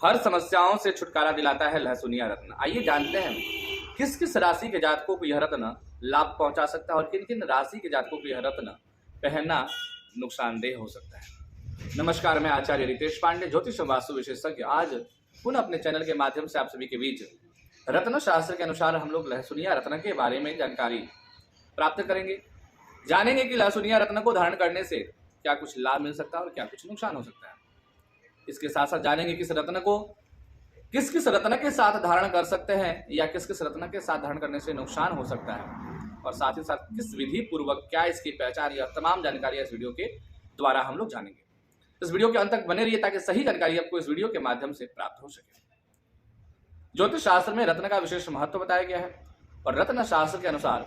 हर समस्याओं से छुटकारा दिलाता है लहसुनिया रत्न। आइए जानते हैं किस किस राशि के जातकों को यह रत्न लाभ पहुंचा सकता है और किन किन राशि के जातकों को यह रत्न पहनना नुकसानदेह हो सकता है। नमस्कार, मैं आचार्य रितेश पांडे, ज्योतिष वास्तु विशेषज्ञ, आज पुनः अपने चैनल के माध्यम से आप सभी के बीच रत्न शास्त्र के अनुसार हम लोग लहसुनिया रत्न के बारे में जानकारी प्राप्त करेंगे। जानेंगे कि लहसुनिया रत्न को धारण करने से क्या कुछ लाभ मिल सकता है और क्या कुछ नुकसान हो सकता है। इसके साथ साथ जानेंगे किस किस रत्न के साथ धारण कर सकते हैं या किस किस रत्न के साथ धारण करने से नुकसान हो सकता है, और साथ ही साथ किस विधि पूर्वक क्या इसकी पहचान, या तमाम जानकारी इस वीडियो के द्वारा हम लोग जानेंगे। इस वीडियो के अंत तक बने रहिए ताकि सही जानकारी आपको इस वीडियो के माध्यम से प्राप्त हो सके। ज्योतिष शास्त्र में रत्न का विशेष महत्व बताया गया है और रत्न शास्त्र के अनुसार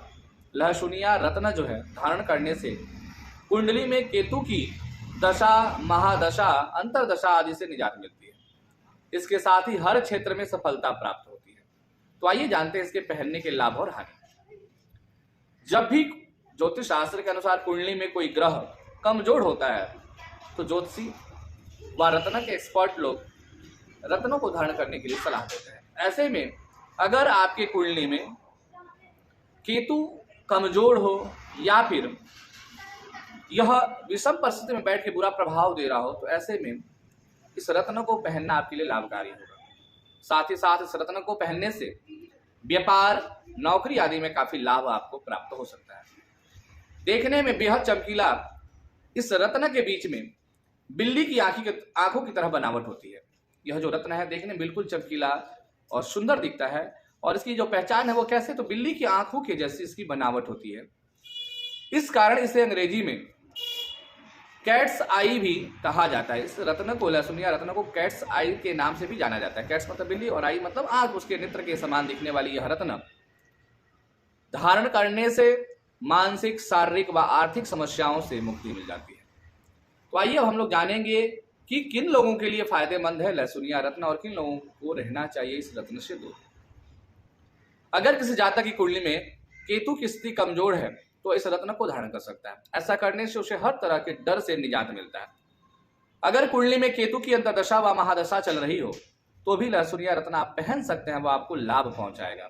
लहसुनिया रत्न जो है धारण करने से कुंडली में केतु की दशा, महादशा, अंतरदशा आदि से निजात मिलती है। इसके साथ ही हर क्षेत्र में सफलता प्राप्त होती है। तो आइए जानते हैं इसके पहनने के लाभ और हानि। जब भी ज्योतिष शास्त्र के अनुसार कुंडली में कोई ग्रह कमजोर होता है तो ज्योतिषी व रत्न के एक्सपर्ट लोग रत्नों को धारण करने के लिए सलाह देते हैं। ऐसे में अगर आपके कुंडली में केतु कमजोर हो या फिर यह विषम परिस्थिति में बैठ के बुरा प्रभाव दे रहा हो, तो ऐसे में इस रत्न को पहनना आपके लिए लाभकारी होगा। साथ ही साथ इस रत्न को पहनने से व्यापार, नौकरी आदि में काफी लाभ आपको प्राप्त हो सकता है। देखने में बेहद चमकीला इस रत्न के बीच में बिल्ली की आंखों की तरह बनावट होती है। यह जो रत्न है देखने में बिल्कुल चमकीला और सुंदर दिखता है, और इसकी जो पहचान है वो कैसे, तो बिल्ली की आंखों के जैसी इसकी बनावट होती है। इस कारण इसे अंग्रेजी में कैट्स आई भी कहा जाता है। इस रत्न को, लहसुनिया रत्न को कैट्स आई के नाम से भी जाना जाता है। कैट्स मतलब बिल्ली और आई मतलब आंख, उसके नेत्र के समान दिखने वाली यह रत्न धारण करने से मानसिक, शारीरिक व आर्थिक समस्याओं से मुक्ति मिल जाती है। तो आइए अब हम लोग जानेंगे कि किन लोगों के लिए फायदेमंद है लहसुनिया रत्न और किन लोगों को रहना चाहिए इस रत्न से दूर। अगर किसी जातक की कुंडली में केतु की स्थिति कमजोर है तो इस रत्न को धारण कर सकता है। ऐसा करने से उसे हर तरह के डर से निजात मिलता है। अगर कुंडली में केतु की अंतरदशा व महादशा चल रही हो तो भी लहसुनिया रत्न आप पहन सकते हैं, वह आपको लाभ पहुंचाएगा।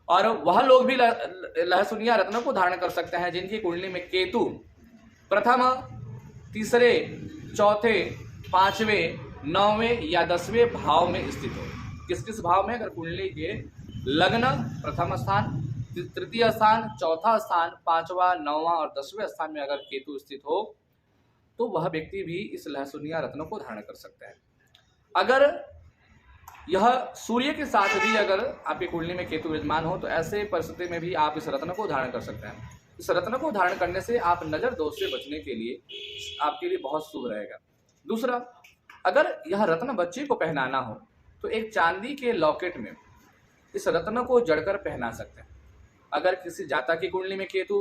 और वह लोग भी लहसुनिया रत्न को धारण कर सकते हैं जिनकी कुंडली में केतु प्रथम, तीसरे, चौथे, पांचवें, नौवें या 10वें भाव में स्थित हो। किस किस भाव में? अगर कुंडली के लग्न प्रथम स्थान, तृतीय स्थान, चौथा स्थान, 5वां, 9वां और 10वें स्थान में अगर केतु स्थित हो तो वह व्यक्ति भी इस लहसुनिया रत्न को धारण कर सकता है। अगर यह सूर्य के साथ भी अगर आपकी कुंडली में केतु विद्यमान हो तो ऐसे परिस्थिति में भी आप इस रत्न को धारण कर सकते हैं। इस रत्न को धारण करने से आप नजर दोष से बचने के लिए आपके लिए बहुत शुभ रहेगा। दूसरा, अगर यह रत्न बच्चे को पहनाना हो तो एक चांदी के लॉकेट में इस रत्न को जड़कर पहना सकते हैं। अगर किसी जातक की कुंडली में केतु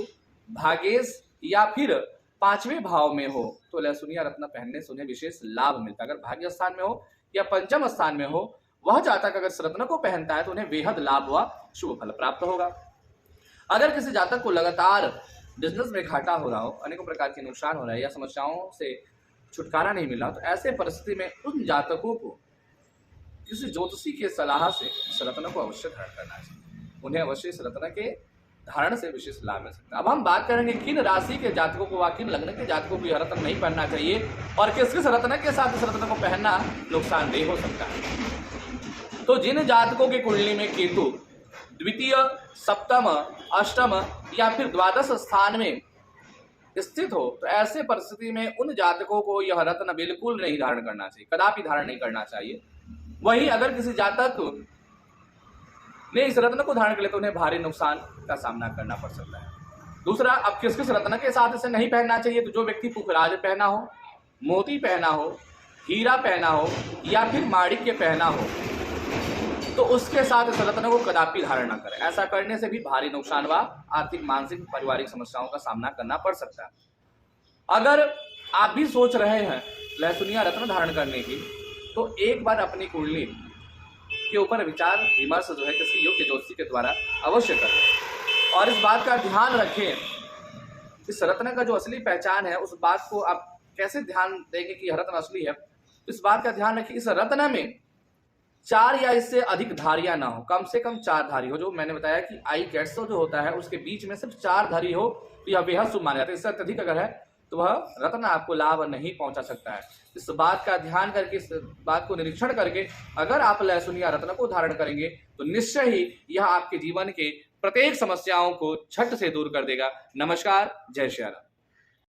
भाग्येश या फिर 5वें भाव में हो तो लहसुनिया रत्न पहनने से उन्हें विशेष लाभ मिलता है। अगर भाग्य स्थान में हो या पंचम स्थान में हो, वह जातक अगर इस रत्न को पहनता है तो उन्हें बेहद लाभ व शुभ फल प्राप्त होगा। अगर किसी जातक को लगातार बिजनेस में घाटा हो रहा हो, अनेकों प्रकार के नुकसान हो रहा है या समस्याओं से छुटकारा नहीं मिला, तो ऐसे परिस्थिति में उन जातकों को किसी ज्योतिषी के सलाह से इस रत्न को अवश्य धारण करना चाहिए। उन्हें अवश्य इस रत्न के धारण से विशेष लाभ मिल सकता है। अब हम बात करेंगे किन राशि के जातकों को व किन लग्न के जातकों को यह रत्न नहीं पहनना चाहिए और किस किस रत्न के साथ इस रत्न को पहनना नुकसानदेह हो सकता है। तो जिन जातकों की कुंडली में केतु द्वितीय, सप्तम, अष्टम या फिर 12 स्थान में स्थित हो तो ऐसे परिस्थिति में उन जातकों को यह रत्न बिल्कुल नहीं धारण करना चाहिए, कदापि धारण नहीं करना चाहिए। वहीं अगर किसी जातक ने इस रत्न को धारण कर लिया तो उन्हें भारी नुकसान का सामना करना पड़ सकता है। दूसरा, अब किस किस रत्न के साथ इसे नहीं पहनना चाहिए, तो जो व्यक्ति पुखराज पहना हो, मोती पहना हो, हीरा पहना हो या फिर माणिक्य पहना हो तो उसके साथ इस रत्न को कदापि धारण न करें। ऐसा करने से भी भारी नुकसान व आर्थिक, मानसिक, पारिवारिक समस्याओं का सामना करना पड़ सकता है। अगर आप भी सोच रहे हैं लहसुनिया रत्न धारण करने की तो एक बार अपनी कुंडली के ऊपर विचार विमर्श जो है किसी योग्य ज्योतिषी के द्वारा अवश्य करें और इस बात का ध्यान रखें, इस रत्न का जो असली पहचान है उस बात को आप कैसे ध्यान देंगे कि यह रत्न असली है, तो इस बात का ध्यान रखिए इस रत्न में 4 या इससे अधिक धारियां ना हो, कम से कम 4 धारी हो। जो मैंने बताया कि आई कैट्सो जो होता है उसके बीच में सिर्फ 4 धारी हो तो यह बेहद शुभ माना जाता है। इससे अत्यधिक अगर है तो वह रत्न आपको लाभ नहीं पहुंचा सकता है। इस बात का ध्यान करके, इस बात को निरीक्षण करके अगर आप लहसुनिया रत्न को धारण करेंगे तो निश्चय ही यह आपके जीवन के प्रत्येक समस्याओं को झट से दूर कर देगा। नमस्कार, जय श्री राम।